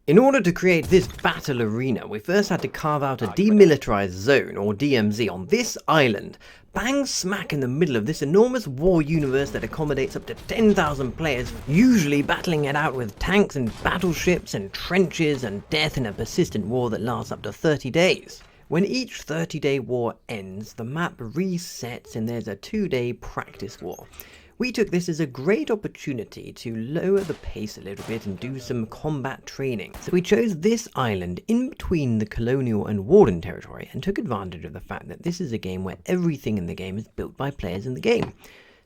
In order to create this battle arena, we first had to carve out a demilitarized zone, or DMZ, on this island, bang smack in the middle of this enormous war universe that accommodates up to 10,000 players, usually battling it out with tanks and battleships and trenches and death in a persistent war that lasts up to 30 days. When each 30-day war ends, the map resets and there's a 2-day practice war. We took this as a great opportunity to lower the pace a little bit and do some combat training. So we chose this island in between the colonial and warden territory and took advantage of the fact that this is a game where everything in the game is built by players in the game.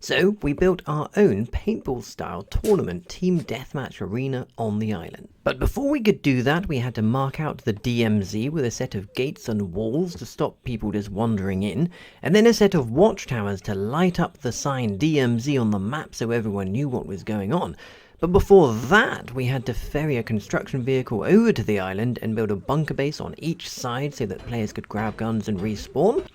So we built our own paintball style tournament team deathmatch arena on the island. But before we could do that, we had to mark out the DMZ with a set of gates and walls to stop people just wandering in, and then a set of watchtowers to light up the sign DMZ on the map so everyone knew what was going on. But before that, we had to ferry a construction vehicle over to the island and build a bunker base on each side so that players could grab guns and respawn.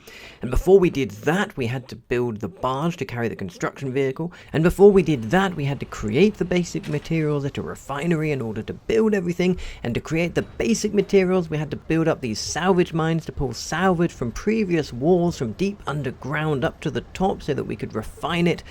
And before we did that, we had to build the barge to carry the construction vehicle. And before we did that, we had to create the basic materials at a refinery in order to build everything. And to create the basic materials, we had to build up these salvage mines to pull salvage from previous wars from deep underground up to the top so that we could refine it.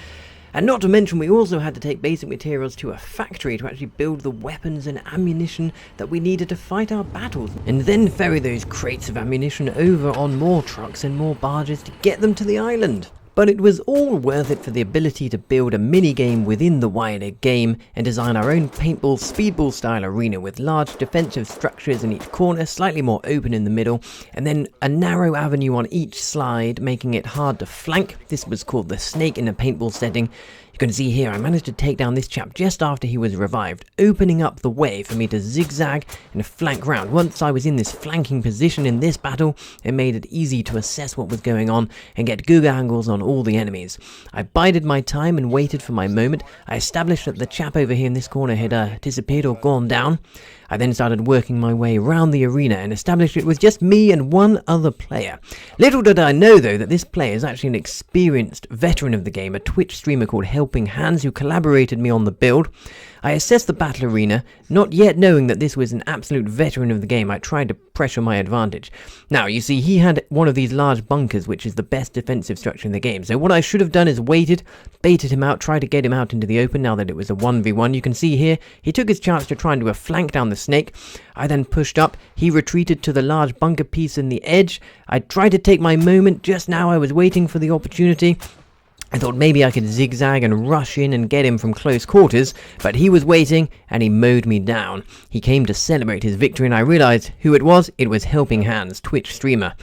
And not to mention, we also had to take basic materials to a factory to actually build the weapons and ammunition that we needed to fight our battles, and then ferry those crates of ammunition over on more trucks and more barges to get them to the island. But it was all worth it for the ability to build a mini-game within the wider game and design our own paintball speedball style arena with large defensive structures in each corner, slightly more open in the middle, and then a narrow avenue on each side, making it hard to flank. This was called the snake in a paintball setting. You can see here I managed to take down this chap just after he was revived, opening up the way for me to zigzag and flank round. Once I was in this flanking position in this battle, it made it easy to assess what was going on and get good angles on all the enemies. I bided my time and waited for my moment. I established that the chap over here in this corner had disappeared or gone down. I then started working my way around the arena and established it was just me and one other player. Little did I know, though, that this player is actually an experienced veteran of the game, a Twitch streamer called HelpingHans, who collaborated me on the build. I assessed the battle arena, not yet knowing that this was an absolute veteran of the game. I tried to pressure my advantage. Now, you see, he had one of these large bunkers, which is the best defensive structure in the game. So what I should have done is waited, baited him out, tried to get him out into the open now that it was a 1v1. You can see here, he took his chance to try and do a flank down the snake. I then pushed up. He retreated to the large bunker piece in the edge. I tried to take my moment. Just now I was waiting for the opportunity. I thought maybe I could zigzag and rush in and get him from close quarters, but he was waiting and he mowed me down. He came to celebrate his victory and I realized who it was. It was HelpingHans, Twitch streamer.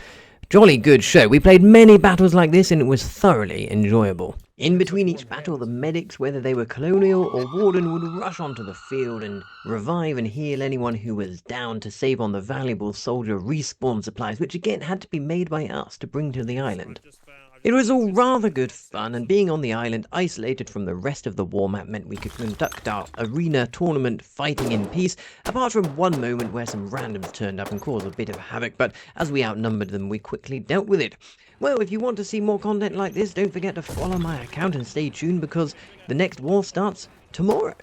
Jolly good show. We played many battles like this and it was thoroughly enjoyable. In between each battle, the medics, whether they were colonial or warden, would rush onto the field and revive and heal anyone who was down to save on the valuable soldier respawn supplies, which again had to be made by us to bring to the island. It was all rather good fun, and being on the island isolated from the rest of the war map meant we could conduct our arena tournament fighting in peace, apart from one moment where some randoms turned up and caused a bit of havoc, but as we outnumbered them, we quickly dealt with it. Well, if you want to see more content like this, don't forget to follow my account and stay tuned because the next war starts tomorrow.